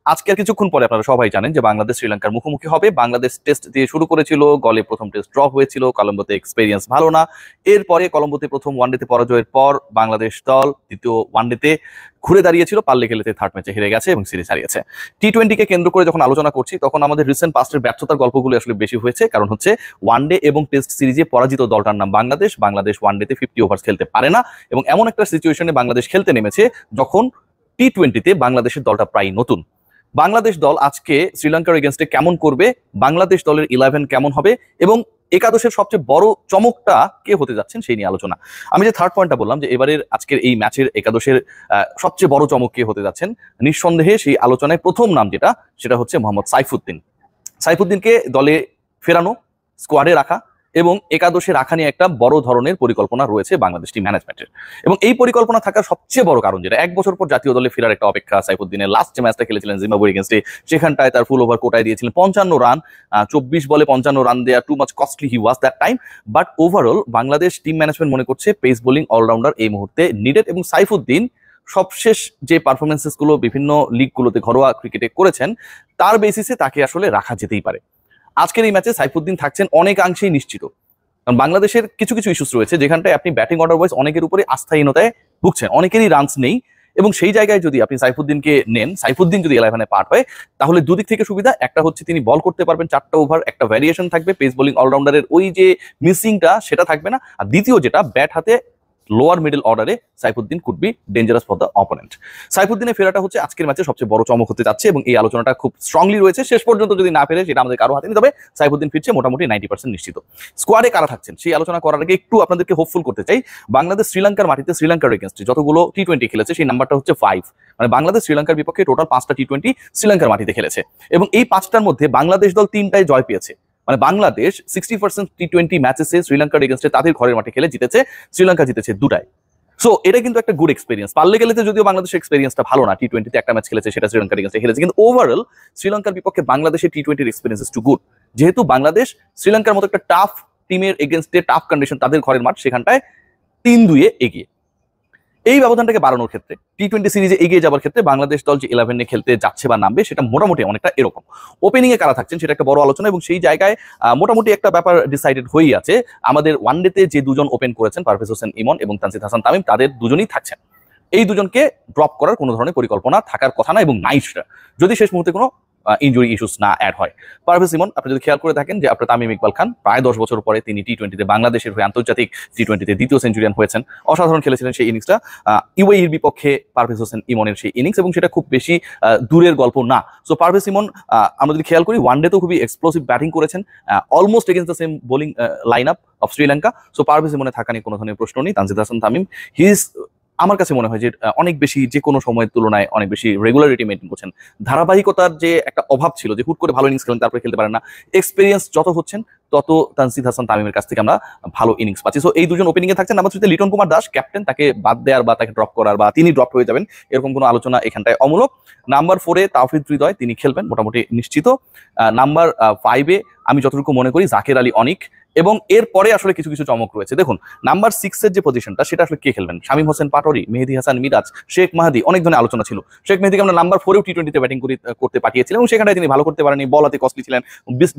আজকের কিছুক্ষণ পরে আপনারা সবাই জানেন যে বাংলাদেশ শ্রীলঙ্কার মুখোমুখি হবে। বাংলাদেশ টেস্ট দিয়ে শুরু করেছিল, গলে প্রথম টেস্ট ড্র হয়েছিল, কলম্বোতে এক্সপেরিয়েন্স ভালো না। এরপরে কলম্বোতে প্রথম ওয়ানডেতে পরাজয়ের পর বাংলাদেশ দল দ্বিতীয় ওয়ানডেতে ঘুরে দাঁড়িয়েছিল, পারলে খেলেতে থার্ড ম্যাচে হেরে গেছে এবং সিরিজ হারিয়েছে। টি-20কে কেন্দ্র করে যখন আলোচনা করছি তখন আমাদের রিসেন্ট পাস্টের ব্যর্থতার গল্পগুলো আসলে বেশি হয়েছে, কারণ হচ্ছে ওয়ানডে এবং টেস্ট সিরিজে পরাজিত দলটার নাম বাংলাদেশ। বাংলাদেশ ওয়ানডেতে 50 ওভার খেলতে পারে না এবং এমন একটা সিচুয়েশনে বাংলাদেশ খেলতে নেমেছে যখন টি-20তে বাংলাদেশের দলটা প্রায় নতুন। বাংলাদেশ দল আজকে শ্রীলঙ্কার এগেনস্টে কেমন করবে, বাংলাদেশ দলের 11 কেমন হবে এবং একাদশের সবচেয়ে বড় চমকটা কে হতে যাচ্ছেন সেই নিয়ে আলোচনা। আমি যে থার্ড পয়েন্টটা বললাম যে এবারের আজকের এই ম্যাচের একাদশের সবচেয়ে বড় চমক কে হতে যাচ্ছেন, নিঃসন্দেহে সেই আলোচনায় প্রথম নাম সেটা হচ্ছে মোহাম্মদ সাইফুদ্দিন। সাইফুদ্দিনকে দলে ফেরানো, স্কোয়াডে রাখা এবং একাদশে রাখা নিয়ে একটা বড় ধরনের পরিকল্পনা রয়েছে বাংলাদেশ টিম ম্যানেজমেন্টের। এবং এই পরিকল্পনা থাকার সবচেয়ে বড় কারণ যেটা, 1 বছর পর জাতীয় দলে ফেরার একটা অপেক্ষা সাইফুদ্দিনের। লাস্ট যে ম্যাচটা খেলেছিলেন জিম্বাবুয়ে এগেনস্টে, সেখানটায় তার ফুল ওভার কোটায় দিয়েছিলেন 55 রান, 24 বলে 55 রান দেয়া too much costly he was that time. But overall Bangladesh team management মনে করছে পেস বোলিং অলরাউন্ডার এই মুহূর্তে নিডেড, এবং সাইফুদ্দিন সবশেষ যে পারফরমেন্সেস গুলো বিভিন্ন লিগগুলোতে ঘরোয়া ক্রিকেটে করেছেন তার বেসিসে তাকে আসলে রাখা যেতেই পারে। আজকের এই ম্যাচে সাইফুদ্দিন থাকছেন অনেকাংশেই নিশ্চিত, কারণ বাংলাদেশের কিছু কিছু ইস্যুস রয়েছে যেখানটায় আপনি ব্যাটিং অর্ডার ওয়াইজ অনেকের উপরে আস্থাহীনতায় ভুগছেন, অনেকেরই রানস নেই, এবং সেই জায়গায় যদি আপনি সাইফুদ্দিনকে নেন, সাইফুদ্দিন যদি 11-এ পার্ট হয় তাহলে দুদিক থেকে সুবিধা। একটা হচ্ছে তিনি বল করতে পারবেন 4টা ওভার, একটা ভ্যারিয়েশন থাকবে, পেস বোলিং অলরাউন্ডারের ওই যে মিসিংটা সেটা থাকবে না। আর দ্বিতীয় যেটা, ব্যাট হাতে লোয়ার মিডল অর্ডারে Saifuddin could be dangerous for the opponent. সাইফুদ্দিনের ফেরাটা হচ্ছে আজকের ম্যাচে সবচেয়ে বড় চমক হতে যাচ্ছে এবং এই আলোচনাটা খুব স্ট্রংলি রয়েছে। শেষ পর্যন্ত যদি না ফেরে সেটা আমাদের কারো হাতে নেই, তবে সাইফুদ্দিন ফিরছে মোটামুটি 90% নিশ্চিত। স্কোয়াডে কারা থাকছেন সেই আলোচনা করার আগে একটু আপনাদেরকে হোপফুল করতে চাই। বাংলাদেশ শ্রীলঙ্কার মাটিতে শ্রীলঙ্কার এগেনস্টে যতগুলো টি-20 খেলেছে সেই নাম্বারটা হচ্ছে 5, মানে বাংলাদেশ শ্রীলঙ্কার বিপক্ষে টোটাল 5টা টি-20 শ্রীলঙ্কার মাটিতে খেলেছে এবং এই 5টার মধ্যে বাংলাদেশ দল 3টায় জয় পেয়েছে। মানে বাংলাদেশ 60% টি-20 ম্যাচেসে শ্রীলঙ্কার এগেনস্টে তাদের ঘরের মাঠে খেলে জিতেছে, শ্রীলঙ্কা জিতেছে 2টায়। সো এটা কিন্তু একটা গুড এক্সপেরিয়েন্স। পারলে গেলেতে যদিও বাংলাদেশের এক্সপেরিয়েন্সটা ভালো না, টি-20তে একটা ম্যাচ খেলেছে, সেটা শ্রীলঙ্কার এগেনস্টে খেলেছে, কিন্তু ওভারঅল শ্রীলঙ্কার বিপক্ষে বাংলাদেশের টি-20 এক্সপেরিয়েন্স ইজ টু গুড। যেহেতু বাংলাদেশ শ্রীলঙ্কার মতো একটা টাফ টিমের এগেনস্টে, টাফ কন্ডিশন, তাদের ঘরের মাঠ, সেখানটায় 3-2 এগিয়ে। এই ব্যবধানটাকে বাড়ানোর ক্ষেত্রে, টি-20 সিরিজে এগিয়ে যাওয়ার ক্ষেত্রে বাংলাদেশ দল যে 11 নিয়ে খেলতে যাচ্ছে বা নামবে সেটা মোটামুটি অনেকটা এরকম। ওপেনিং এ কারা থাকছেন সেটা একটা বড় আলোচনা এবং সেই জায়গায় মোটামুটি একটা ব্যাপার ডিসাইডেড হয়েই আছে। আমাদের ওয়ানডেতে যে দুজন ওপেন করেছেন, পারভেজ হোসেন ইমন এবং তানজিদ হাসান তামিম, তাদের দুজনই থাকছেন। এই দুজনকে ড্রপ করার কোনো ধরনের পরিকল্পনা থাকার কথা না, এবং নাইসটা যদি শেষ মুহূর্তে কোনো ইনজুরি ইস্যুস না অ্যাড হয়। পারভেজ ইমন, আপনি যদি খেয়াল করে থাকেন যে আপনার তামিম ইকবাল খান প্রায় 10 বছর পরে তিনি টি-20তে বাংলাদেশের হয়ে আন্তর্জাতিক টি-20তে দ্বিতীয় সেঞ্চুরিয়ান হয়েছেন, অসাধারণ খেলেছিলেন সেই ইনিংসটা। ইউএইর বিপক্ষে পারভেজ হোসেন ইমনের সেই ইনিংস, এবং সেটা খুব বেশি দূরের গল্প না। সো পারভেজ ইমন আমরা যদি খেয়াল করি ওয়ানডেতেও খুবই এক্সপ্লোসিভ ব্যাটিং করেছেন, almost against the same bowling line up of Sri Lanka. So Parvez ইমনে থাকা নিয়ে কোনো ধরনের প্রশ্ন নেই। তানজিদ হাসান তামিম, আমার কাছে মনে হয় যে অনেক বেশি, যে কোনো সময়ের তুলনায় অনেক বেশি রেগুলারিটি মেনটেন করছেন। ধারাবাহিকতার যে একটা অভাব ছিল, যে হুট করে ভালো ইনিংস খেলেন তারপরে খেলতে পারেন না, এক্সপিরিয়েন্স যত হচ্ছেন তত তানজিদ হাসান তামিমের কাছ থেকে আমরা ভালো ইনিংস পাচ্ছি। সো এই দুজন ওপেনিং এ থাকছেন। নাম্বার 3তে লিটন কুমার দাস, ক্যাপ্টেন, তাকে বাদ দেওয়ার বা তাকে ড্রপ করার বা তিনি ড্রপ হয়ে যাবেন এরকম কোনো আলোচনা এখানটায় অমূলক। নাম্বার 4-এ তাওফিদ হৃদয়, তিনি খেলবেন মোটামুটি নিশ্চিত। নাম্বার 5-এ আমি যতটুকু মনে করি জাকের আলী অনিক, এবং এরপরে আসলে কিছু কিছু চমক রয়েছে। দেখুন নাম্বার 6-এর যে পজিশনটা সেটা আসলে কে খেলবেন, শামীম হোসেন পাটোয়ারি, মেহেদী হাসান মিরাজ, শেখ মাহাদি, অনেক ধরনের আলোচনা ছিল। শেখ মেহেদীকে আমরা নাম্বার 4-এও টি-20তে ব্যাটিং করতে পাঠিয়েছিলেন এবং সেখানটায় তিনি ভালো করতে পারেনি, বল হাতে কস্টলি ছিলেন,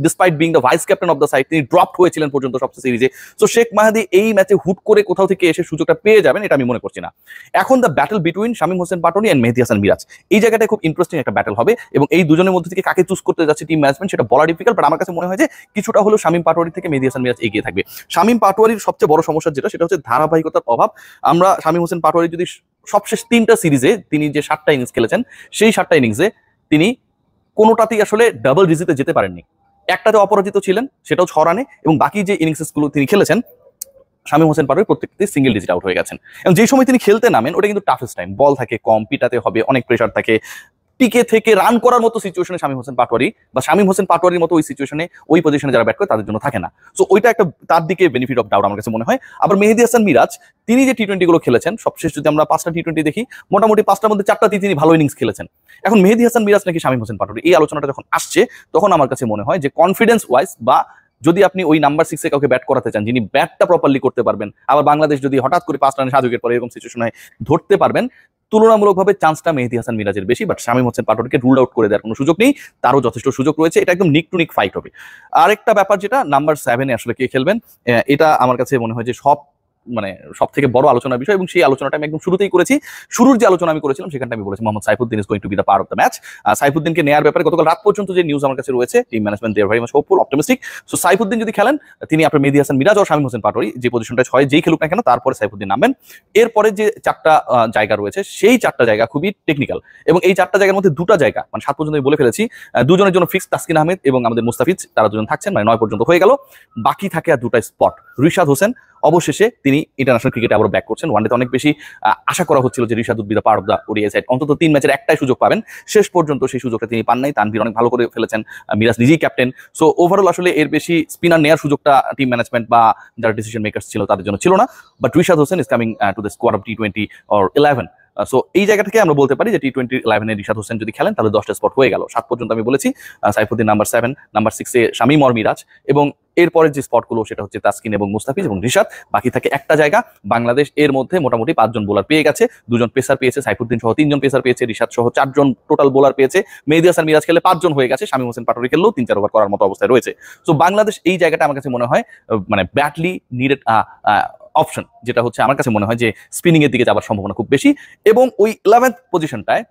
despite being the vice captain of the side তিনি ড্রপ হয়েছিলেন পর্যন্ত সবচেয়ে সিরিজে। সো শেখ মাহাদি এই ম্যাচে হুট করে কোথাও থেকে এসে সুযোগটা পেয়ে যাবেন এটা আমি মনে করছি না। এখন the battle between Shamim Hossain Patwari and Mehedi Hasan Miraz, এই জায়গাটায় খুব ইন্টারেস্টিং একটা ব্যাটল হবে এবং এই দুজনের মধ্যে থেকে কাকে চুজ করতে যাচ্ছে টিম ম্যানেজমেন্ট সেটা বলা ডিফিকাল্ট, বাট আমার কাছে মনে হয় যে কিছুটা হলেও শামীম পাটোয়ারি থেকে মেহেদী হাসান মিরাজ এগিয়ে থাকবে। শামীম পাটোয়ারির সবচেয়ে বড় সমস্যা সেটা হচ্ছে ধারাবাহিকতার অভাব। আমরা শামীম হোসেন পাটোয়ারি যদি সবশেষ 3টা সিরিজে তিনি যে 7টা ইনিংস খেলেছেন সেই 7টা ইনিংসে তিনি কোনোটাতেই আসলে ডাবল ডিজিটে যেতে পারেননি। একটাতে অপরাজিত ছিলেন, সেটাও 6 রানে, এবং বাকি যে ইনিংসগুলো তিনি খেলেছেন শামীম হোসেন পাটোয়ারি প্রত্যেকটি সিঙ্গেল ডিজিট আউট হয়ে গেছেন। এবং যে সময় তিনি খেলতে নামেন ওটা কিন্তু টাফেস্ট টাইম, বল থাকে কম, পিটাতে হবে, অনেক প্রেশার থাকে, টিকে থেকে রান করার মতো সিচুয়েশনে শামীম হোসেন পাটোয়ারি বা শামীম হোসেন পাটোয়ারির মতো ওই সিচুয়েশনে, ওই পজিশনে যারা ব্যাট করে তাদের জন্য থাকে না। সো ওইটা একটা তার দিকে বেনিফিট অফ ডাউট আমার কাছে মনে হয়। আবার মেহেদী হাসান মিরাজ, তিনি যে টি-20 গুলো খেলেছেন সবশেষ যদি আমরা 5টা টি-20 দেখি, মোটামুটি 5টার মধ্যে 4টাতেই তিনি ভালো ইনিংস খেলেছেন। এখন মেহেদী হাসান মিরাজ নাকি শামীম হোসেন পাটোয়ারি, এই আলোচনাটা যখন আসছে তখন আমার কাছে মনে হয় যে কনফিডেন্স ওয়াইজ, বা যদি আপনি ওই নাম্বার 6-এ কাউকে ব্যাট করাতে চান যিনি ব্যাটটা প্রপারলি করতে পারবেন, আবার বাংলাদেশ যদি হঠাৎ করে 5 রানে 7 উইকেট পরে এরকম সিচুয়েশন হয় ধরতে পারবেন, তুলনামূলকভাবে চান্সটা মেহেদী হাসান মিরাজের বেশি, বাট শামীম হোসেন পাটোয়ারিকে রুল আউট করে দেওয়ার কোনো সুযোগ নেই, তারও যথেষ্ট সুযোগ রয়েছে। এটা একদম নিক টু নিক ফাইট হবে। আরেকটা ব্যাপার যেটা নাম্বার 7-এ আসলে কে খেলবেন, এটা আমার কাছে মনে হয় যে সব থেকে বড় আলোচনার বিষয়, এবং সেই আলোচনাটা আমি একদম শুরুতেই করেছি। শুরুর যে আলোচনা আমি করেছিলাম সেখানটা আমি বলেছি Mohammad Saifuddin is going to be the part of the match. সাইফুদ্দিনকে নেয়ার ব্যাপারে গতকাল রাত পর্যন্ত যে নিউজ আমার কাছে রয়েছে, team management they are very much hopeful, optimistic. So Saifuddin যদি খেলেন, তিনি আপনার মেহেদী হাসান মিরাজ ও শামীম হোসেন পাটোয়ারি যে পজিশনটা হয় যেই খেলুক না কেন, তারপরে সাইফুদ্দিন নামবেন। এরপরে যে 4টা জায়গা রয়েছে, সেই 4টা জায়গা খুবই টেকনিক্যাল, এবং এই 4টা জায়গার মধ্যে 2টা জায়গা মানে 7 পর্যন্ত আমি বলে ফেলেছি, দুজনের জন্য ফিক্স তাসকিন আহমেদ এবং আমাদের মুস্তাফিজ, তারা দুজন থাকছেন, মানে 9 পর্যন্ত হয়ে গেল। বাকি থাকে আর 2টা স্পট। রিশাদ হোসেন অবশেষে তিনি ইন্টারন্যাশনাল ক্রিকেটে আবার ব্যাক করছেন। ওয়ানডেতে অনেক বেশি আশা করা হচ্ছিল যে Rishad would be the part of the ODI side, অন্তত 3 ম্যাচের একটাই সুযোগ পাবেন, শেষ পর্যন্ত সেই সুযোগটা তিনি পান নাই। তানভীর অনেক ভালো করে ফেলেছেন, মিরাজ নিজেই ক্যাপ্টেন। সো ওভারঅল আসলে এর বেশি স্পিনার নেওয়ার সুযোগটা টিম ম্যানেজমেন্ট বা যারা ডিসিশন মেকার্স ছিল তাদের জন্য ছিল না। But Rishad Hossain is coming to the squad of T20 or 11। So এই জায়গা থেকে আমরা বলতে পারি যে T20 11-এ রিশাদ হোসেন যদি খেলেন তাহলে 10টা স্পট হয়ে গেল। 7 পর্যন্ত আমি বলেছি, সাইফুদ্দিন নাম্বার 7, নাম্বার 6-এ শামীম অর মিরাজ, এবং এরপরের যে স্পটগুলো সেটা হচ্ছে তাসকিন এবং মুস্তাফিজ এবং রিশাদ। বাকি থাকে একটা জায়গা। বাংলাদেশ এর মধ্যে মোটামুটি 5 জন বোলার পেয়ে গেছে, 2 জন পেসার পেয়েছে, সাইফুদ্দিন সহ 3 জন পেসার পেয়েছে, রিশাদ সহ 4 জন টোটাল বোলার পেয়েছে, মেহেদী হাসান মিরাজ খেলে 5 জন হয়ে গেছে, শামীম হোসেন পাটোয়ারি খেললেও 3-4 ওভার করার মতো অবস্থায় রয়েছে। সো বাংলাদেশ এই জায়গাটা আমার কাছে মনে হয় মানে ব্যাডলি নিডেড অপশন, যেটা হচ্ছে আমার কাছে মনে হয় যে স্পিনিং এর দিকে যাওয়ার সম্ভাবনা খুব বেশি। এবং ওই 11th পজিশনটায়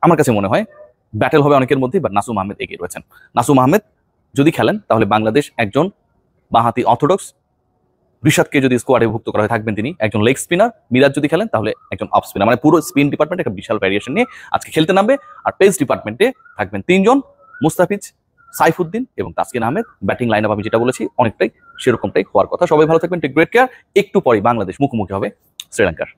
আমার কাছে মনে হয় ব্যাটেল হবে অনেকের মধ্যে, বাট নাসুম আহমেদ এগিয়ে রয়েছেন। নাসুম আহমেদ যদি খেলেন তাহলে বাংলাদেশ একজন বাঁহাতি অর্থোডক্স, রিশাদকে যদি স্কোয়াডে ভুক্ত করা হয় থাকবেন তিনি একজন লেগ স্পিনার, মিরাজ যদি খেলেন তাহলে একজন অফ স্পিনার, মানে পুরো স্পিন ডিপার্টমেন্টে একটা বিশাল ভ্যারিয়েশন নিয়ে আজকে খেলতে নামবে। আর পেস ডিপার্টমেন্টে থাকবেন 3 জন, মুস্তাফিজ, সাইফুদ্দিন এবং Taskin Ahmed. Batting line up আমি যেটা বলেছি অনেকটাই সেরকমটাই হওয়ার কথা। সবাই ভালো থাকবেন, টেক গ্রেট কেয়ার। একটু পরেই বাংলাদেশ মুখোমুখি হবে শ্রীলঙ্কার।